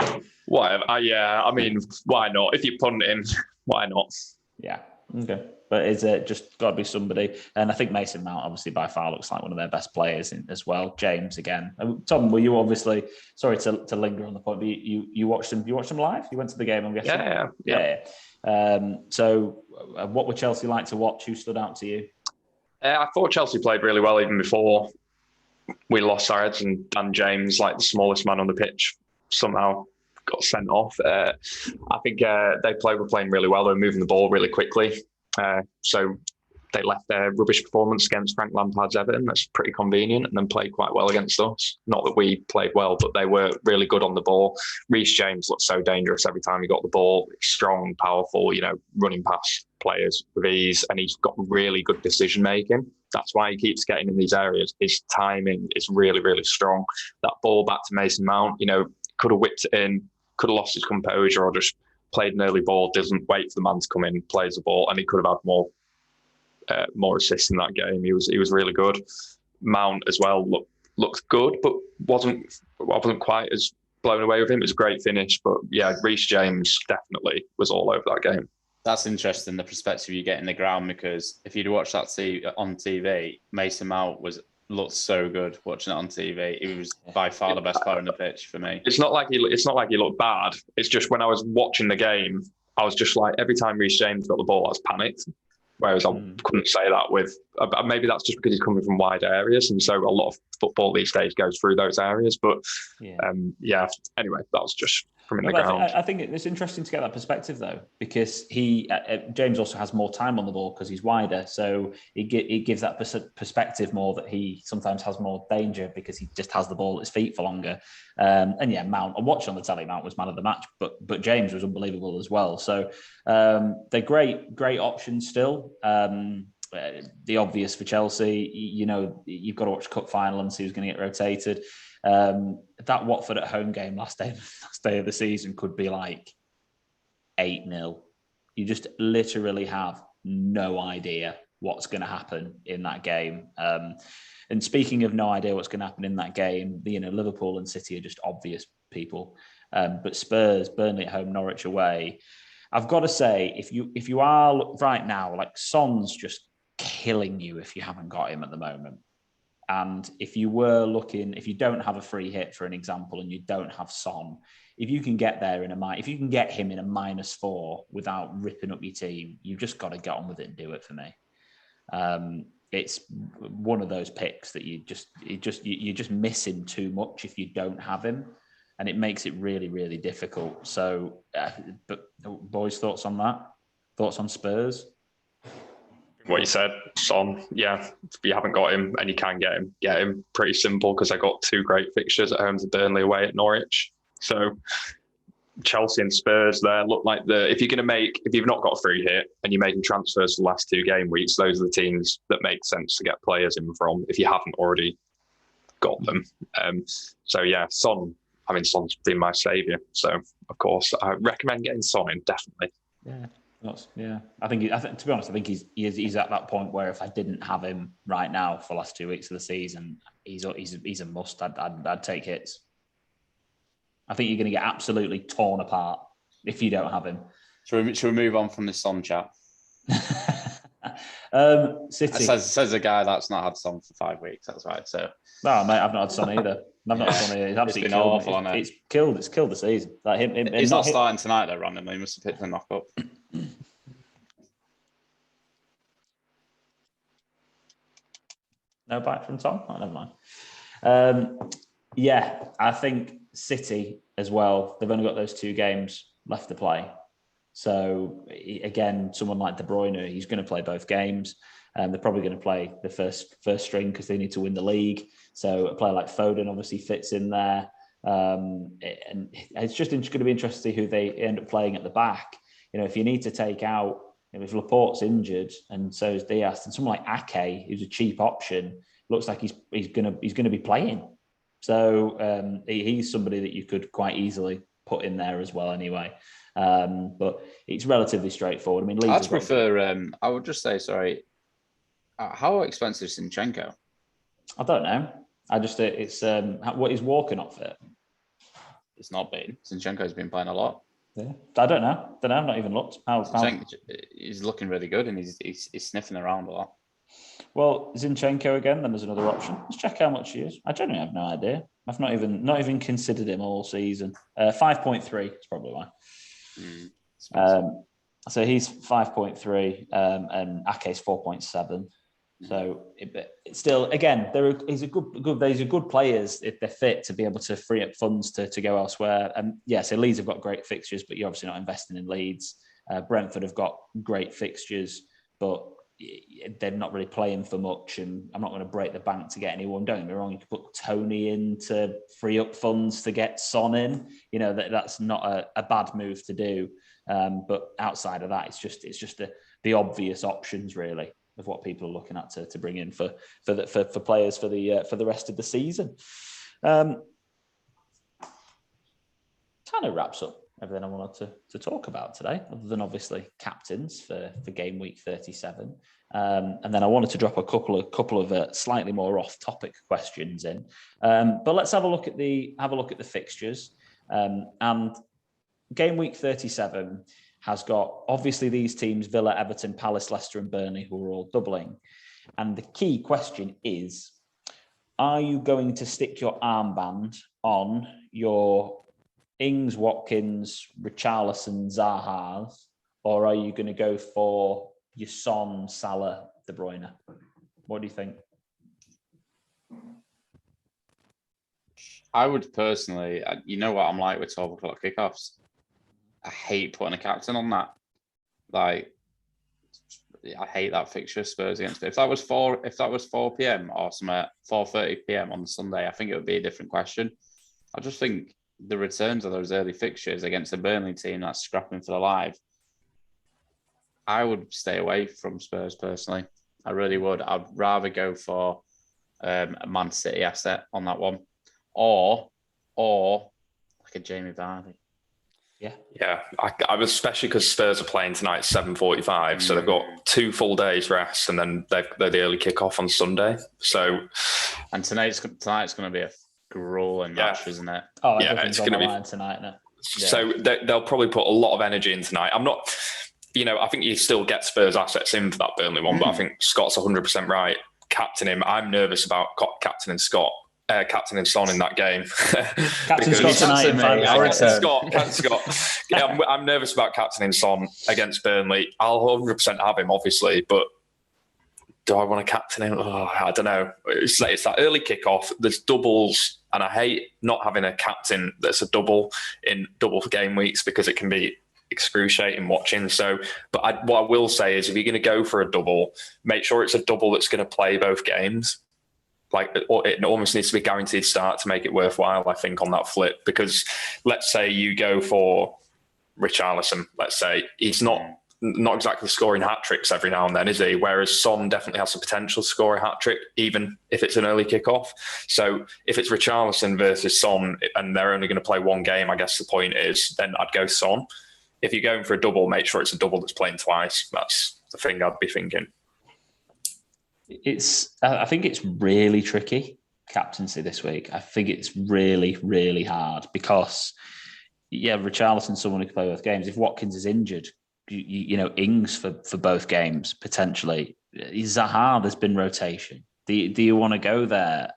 Whatever. I mean, why not? If you punt him, why not? Yeah. Okay. But is it just got to be somebody? And I think Mason Mount, obviously, by far looks like one of their best players as well. James again. Tom, were you obviously, sorry to linger on the point, but you watched him? You watched him live? You went to the game, I'm guessing. Yeah. So, what would Chelsea like to watch? Who stood out to you? I thought Chelsea played really well even before we lost our heads, and Dan James, like the smallest man on the pitch, somehow got sent off. I think were playing really well. They were moving the ball really quickly. So they left their rubbish performance against Frank Lampard's Everton. That's pretty convenient, and then played quite well against us. Not that we played well, but they were really good on the ball. Reece James looked so dangerous every time he got the ball. Strong, powerful, running past players with ease, and he's got really good decision making. That's why he keeps getting in these areas. His timing is really, really strong. That ball back to Mason Mount, could have whipped it in, could have lost his composure, or just played an early ball, doesn't wait for the man to come in, plays the ball, and he could have had more assists in that game. He was really good. Mount as well looked good, but wasn't quite as blown away with him. It was a great finish, but yeah, Reece James definitely was all over that game. That's interesting, the perspective you get in the ground, because if you'd watched that on TV, Mason Mount looked so good watching it on TV. He was by far the best player on the pitch for me. It's not like he looked bad. It's just when I was watching the game, I was just like, every time Reece James got the ball, I was panicked. Whereas I couldn't say that with, maybe that's just because he's coming from wide areas. And so a lot of football these days goes through those areas. But anyway, that was just from in the ground. I think it's interesting to get that perspective, though, because James also has more time on the ball because he's wider. So it gives that perspective more that he sometimes has more danger because he just has the ball at his feet for longer. Mount, I watched on the telly, Mount was man of the match, but James was unbelievable as well. So they're great options still. The obvious for Chelsea, you've got to watch Cup final and see who's going to get rotated. That Watford at home game last day of the season could be like 8-0. You just literally have no idea what's going to happen in that game. And speaking of no idea what's going to happen in that game, Liverpool and City are just obvious people. But Spurs, Burnley at home, Norwich away. I've got to say, if you are right now, like Son's just killing you if you haven't got him at the moment. And if you don't have a free hit, for an example, and you don't have Son, if you can get him in a -4 without ripping up your team, you've just got to get on with it and do it for me. It's one of those picks that you're just missing too much if you don't have him, and it makes it really, really difficult. So, but boys, thoughts on that? Thoughts on Spurs? What you said, Son, yeah, if you haven't got him and you can get him. Pretty simple, because I got 2 great fixtures at home to Burnley, away at Norwich. So Chelsea and Spurs there look like if you've not got a free hit and you're making transfers for the last 2 game weeks, those are the teams that make sense to get players in from if you haven't already got them. Son's been my saviour. So of course I recommend getting Son in, definitely. Yeah. I think to be honest, I think he's at that point where if I didn't have him right now for the last 2 weeks of the season, he's a must. I'd take hits. I think you're going to get absolutely torn apart if you don't have him. Should we move on from this Son chat? City says a guy that's not had Son for 5 weeks. That's right. So no, mate, I've not had Son either. It's absolutely been awful, hasn't it? It's killed the season. Like he's not starting tonight though. Randomly, he must have picked a knock up. No bite from Tom? Oh, never mind. I think City as well. They've only got those 2 games left to play. So again, someone like De Bruyne, he's going to play both games. They're probably going to play the first string because they need to win the league. So a player like Foden obviously fits in there. And it's just going to be interesting to see who they end up playing at the back. If you need to take out, if Laporte's injured and so is Diaz, and someone like Ake, who's a cheap option, looks like he's going to be playing. So he's somebody that you could quite easily put in there as well anyway. But it's relatively straightforward. I mean, I'd prefer. I would just say, sorry. How expensive is Zinchenko? I don't know. I just it's what is Walker not fit? It's not been. Zinchenko's been playing a lot. Yeah, I don't know. I've not even looked. He's looking really good, and he's sniffing around a lot. Well, Zinchenko again. Then there's another option. Let's check how much he is. I genuinely have no idea. I've not even considered him all season. 5.3 is probably why. So he's 5.3 and Ake's 4.7. So it's still, again, these are good players if they're fit to be able to free up funds to go elsewhere. And so Leeds have got great fixtures, but you're obviously not investing in Leeds. Brentford have got great fixtures, but they're not really playing for much. And I'm not going to break the bank to get anyone. Don't get me wrong, you could put Tony in to free up funds to get Son in. That's not a bad move to do. But outside of that, it's just the obvious options really of what people are looking at to bring in for players for the rest of the season. Kind of wraps up everything I wanted to talk about today, other than obviously captains for game week 37. And then I wanted to drop a couple of slightly more off-topic questions in. But let's have a look at the fixtures. And game week 37. has got, obviously, these teams, Villa, Everton, Palace, Leicester and Burnley, who are all doubling. And the key question is, are you going to stick your armband on your Ings, Watkins, Richarlison, Zahas, or are you going to go for your Son, Salah, De Bruyne? What do you think? I would personally, you know what I'm like with 12 o'clock kickoffs. I hate putting a captain on that. Like, I hate that fixture, Spurs against. If that was 4 p.m. or some 4:30 p.m. on Sunday, I think it would be a different question. I just think the returns of those early fixtures against a Burnley team that's scrapping for the life, I would stay away from Spurs personally. I really would. I'd rather go for a Man City asset on that one, or like a Jamie Vardy. Yeah. I was, especially because Spurs are playing tonight at 7:45, so they've got 2 full days rest, and then they're the early kickoff on Sunday. So, and tonight's going to be a grueling match, isn't it? Oh, yeah, it's going to be tonight. No? Yeah. So they'll probably put a lot of energy in tonight. I'm not, I think you still get Spurs assets in for that Burnley one, but I think Scott's 100% right. Captain him. I'm nervous about captaining Scott. Captain Son in that game. Captain Scott tonight, mate. Captain Scott. Yeah, I'm nervous about captaining Son against Burnley. I'll 100% have him, obviously, but do I want to captain him? Oh, I don't know. It's that early kickoff. There's doubles, and I hate not having a captain that's a double in double game weeks because it can be excruciating watching. So, but what I will say is, if you're going to go for a double, make sure it's a double that's going to play both games. Like, it almost needs to be guaranteed start to make it worthwhile, I think, on that flip. Because let's say you go for Richarlison, let's say, he's not exactly scoring hat-tricks every now and then, is he? Whereas Son definitely has the potential to score a hat-trick, even if it's an early kickoff. So if it's Richarlison versus Son, and they're only going to play one game, I guess the point is, then I'd go Son. If you're going for a double, make sure it's a double that's playing twice. That's the thing I'd be thinking. I think it's really tricky, captaincy this week. I think it's really, really hard because, Richarlison's someone who can play both games. If Watkins is injured, Ings for both games, potentially. Zaha, there's been rotation. Do you want to go there?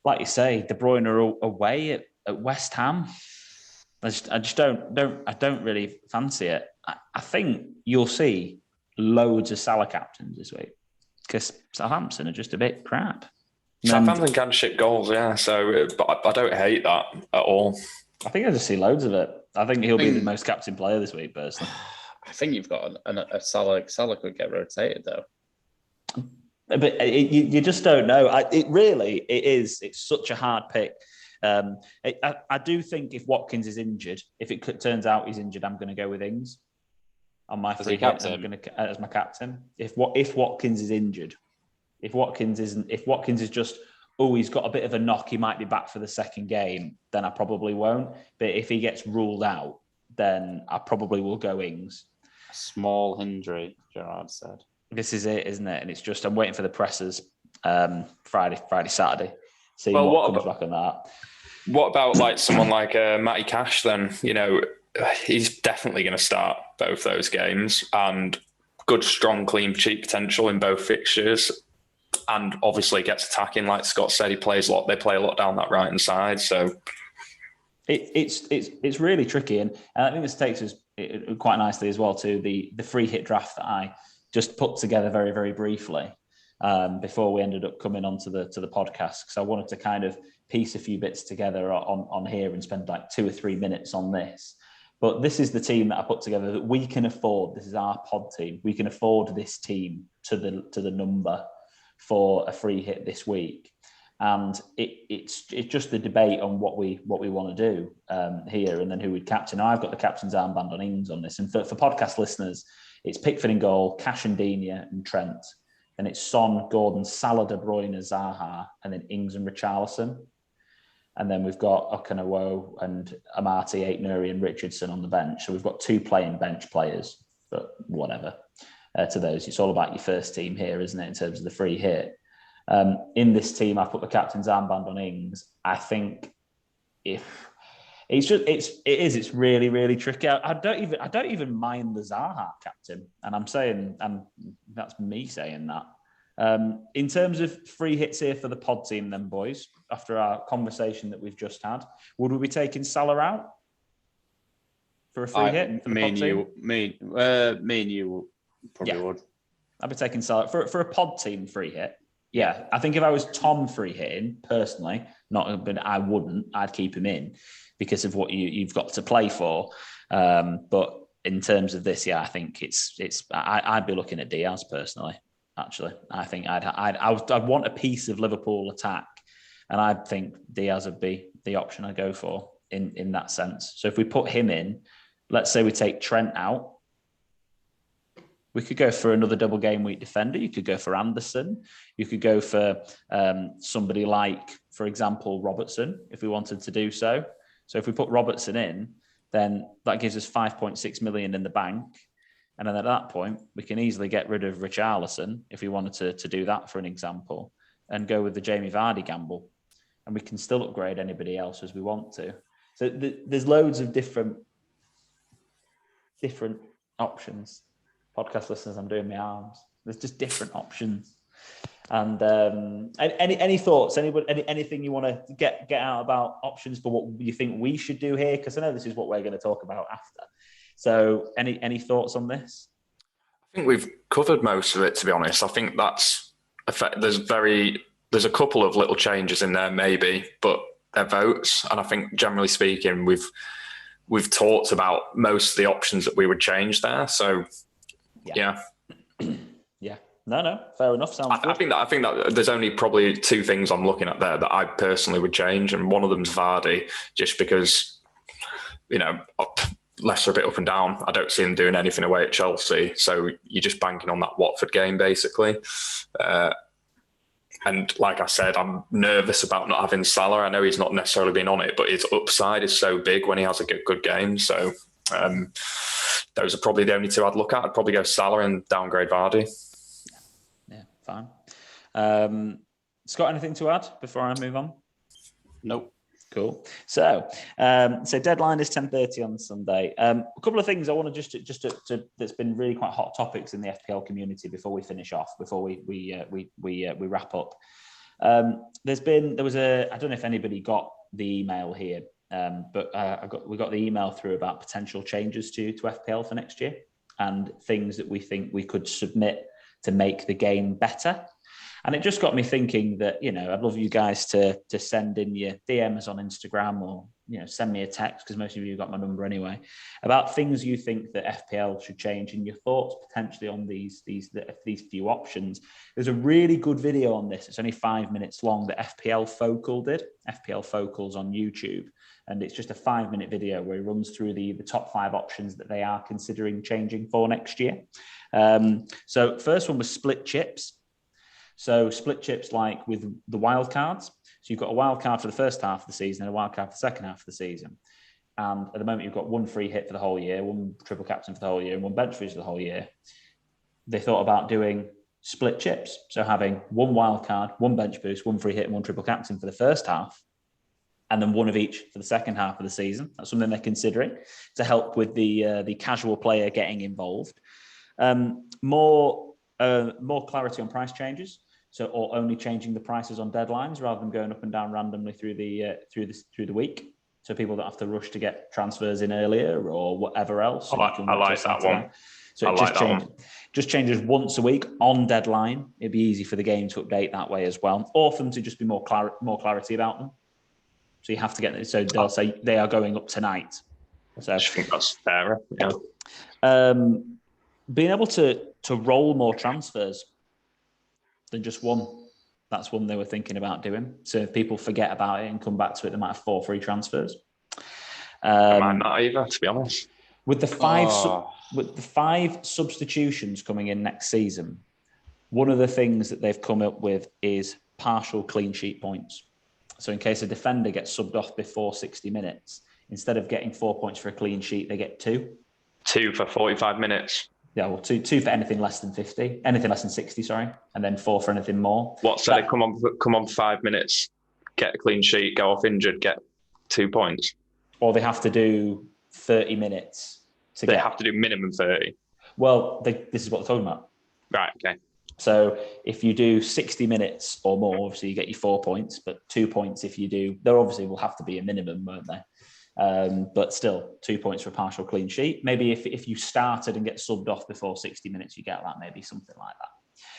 Like you say, De Bruyne are away at West Ham. I just don't really fancy it. I think you'll see loads of Salah captains this week because Southampton are just a bit crap. Southampton can ship goals, yeah. So, but I don't hate that at all. I think I just see loads of it. I think he'll be the most captain player this week, personally. I think you've got a Salah. Salah could get rotated though. But you just don't know. It's such a hard pick. I do think if Watkins is injured, if it turns out he's injured, I'm going to go with Ings on my free captain. I'm going to as my captain. If Watkins is injured, if Watkins is just, he's got a bit of a knock, he might be back for the second game, then I probably won't. But if he gets ruled out, then I probably will go Ings. A small injury, Gerard said. This is it, isn't it? And it's just, I'm waiting for the pressers Friday, Saturday. See what comes back on that. What about like someone like Matty Cash then? He's definitely going to start both those games, and good, strong, clean sheet potential in both fixtures. And obviously gets attacking, like Scott said, he plays a lot. They play a lot down that right hand side. So it's really tricky, and I think this takes us quite nicely as well to the free hit draft that I just put together very, very briefly before we ended up coming onto the podcast, because I wanted to kind of piece a few bits together on here and spend like 2 or 3 minutes on this. But this is the team that I put together that we can afford. This is our pod team. We can afford this team to the number for a free hit this week, and it's just the debate on what we want to do here, and then who we'd captain. I've got the captain's armband on Ings on this, and for podcast listeners, it's Pickford in goal, Cash and Digne and Trent, and it's Son, Gordon, Salah, De Bruyne, Zaha, and then Ings and Richarlison, and then we've got Okonowo and Amati, Aitnuri and Richardson on the bench. So we've got 2 playing bench players, but whatever. To those, it's all about your first team here, isn't it, in terms of the free hit? In this team, I've put the captain's armband on Ings. I think if It's really, really tricky. I don't even mind the Zaha captain, and that's me saying that. In terms of free hits here for the pod team, then boys, after our conversation that we've just had, would we be taking Salah out for a free hit? For the pod team? Me and you probably would. I'd be taking Salah for a pod team free hit. Yeah, I think if I was Tom free hitting personally, but I wouldn't. I'd keep him in because of what you've got to play for. But in terms of this, I think I'd be looking at Diaz personally. Actually, I think I'd want a piece of Liverpool attack, and I think Diaz would be the option I go for in that sense. So if we put him in, let's say we take Trent out. We could go for another double game week defender. You could go for Anderson. You could go for somebody like, for example, Robertson, if we wanted to do so. So if we put Robertson in, then that gives us 5.6 million in the bank. And then at that point, we can easily get rid of Richarlison if we wanted to do that, for an example, and go with the Jamie Vardy gamble. And we can still upgrade anybody else as we want to. So there's loads of different options. Podcast listeners, I'm doing my arms. There's just different options. And any thoughts? Anything you want to get out about options for what you think we should do here? Because I know this is what we're going to talk about after. So any thoughts on this? I think we've covered most of it, to be honest. I think there's a couple of little changes in there maybe, but they're votes. And I think generally speaking, we've talked about most of the options that we would change there. So yeah. No, fair enough. I think that there's only probably two things I'm looking at there that I personally would change, and one of them's Vardy, just because Leicester a bit up and down. I don't see them doing anything away at Chelsea, so you're just banking on that Watford game basically. And like I said, I'm nervous about not having Salah. I know he's not necessarily been on it, but his upside is so big when he has a good game. So those are probably the only two I'd look at. I'd probably go Salah and downgrade Vardy. Yeah, fine. Scott, anything to add before I move on? Nope. Cool. So deadline is 10:30 on Sunday. A couple of things I want to just to that's been really quite hot topics in the FPL community before we finish off, before we wrap up. I don't know if anybody got the email here, but we got the email through about potential changes to FPL for next year and things that we think we could submit to make the game better. And it just got me thinking that, I'd love you guys to send in your DMs on Instagram or, send me a text, because most of you got my number anyway, about things you think that FPL should change and your thoughts potentially on these few options. There's a really good video on this. It's only 5 minutes long that FPL Focal did. FPL Focal's on YouTube. And it's just a 5-minute video where he runs through the top 5 options that they are considering changing for next year. So first one was split chips. So split chips like with the wild cards. So you've got a wild card for the first half of the season and a wild card for the second half of the season. And at the moment, you've got one free hit for the whole year, one triple captain for the whole year, and one bench boost for the whole year. They thought about doing split chips. So having one wild card, one bench boost, one free hit, and one triple captain for the first half, and then one of each for the second half of the season. That's something they're considering to help with the casual player getting involved. More clarity on price changes. So, or only changing the prices on deadlines rather than going up and down randomly through the week. So people don't have to rush to get transfers in earlier or whatever else. I like that one. So it just changes once a week on deadline. It'd be easy for the game to update that way as well, or for them to just be more clarity about them. So you have to get. So they'll say they are going up tonight. So I think that's fairer. Yeah. Being able to roll more transfers than just one. That's one they were thinking about doing. So if people forget about it and come back to it, they might have 4 free transfers. I might not either, to be honest. With the 5 substitutions coming in next season, one of the things that they've come up with is partial clean sheet points. So in case a defender gets subbed off before 60 minutes, instead of getting 4 points for a clean sheet, they get 2. 2 for 45 minutes. Yeah, well, two for anything less than 50, anything less than 60, sorry, and then 4 for anything more. What? So they come on for 5 minutes, get a clean sheet, go off injured, get 2 points. or they have to do 30 minutes to They have to do minimum 30. Well, this is what they're talking about. Right, okay. So if you do 60 minutes or more, obviously you get your 4 points, but 2 points if you do, there obviously will have to be a minimum, won't there? But still, 2 points for a partial clean sheet. Maybe if you started and get subbed off before 60 minutes, you get that, maybe something like that.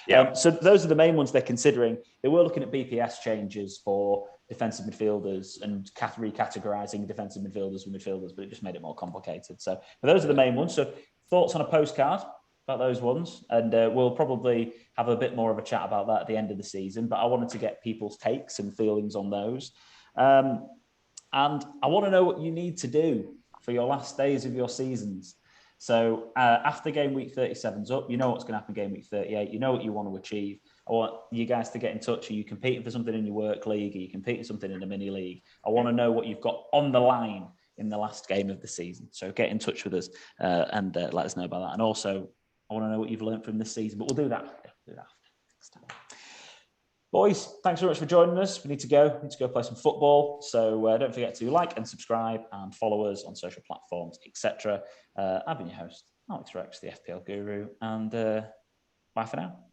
Yeah. So those are the main ones they're considering. They were looking at BPS changes for defensive midfielders and recategorizing defensive midfielders with midfielders, but it just made it more complicated. So those are the main ones. So thoughts on a postcard about those ones, and we'll probably have a bit more of a chat about that at the end of the season, but I wanted to get people's takes and feelings on those. And I want to know what you need to do for your last days of your seasons. So after game week 37's up, you know what's going to happen game week 38. You know what you want to achieve. I want you guys to get in touch. Are you competing for something in your work league? Are you competing for something in a mini league? I want to know what you've got on the line in the last game of the season. So get in touch with us and let us know about that. And also, I want to know what you've learned from this season, but we'll do that after. Next time. Boys, thanks very much for joining us. We need to go play some football. So don't forget to like and subscribe and follow us on social platforms, etc. I've been your host, Alex Rex, the FPL Guru, and bye for now.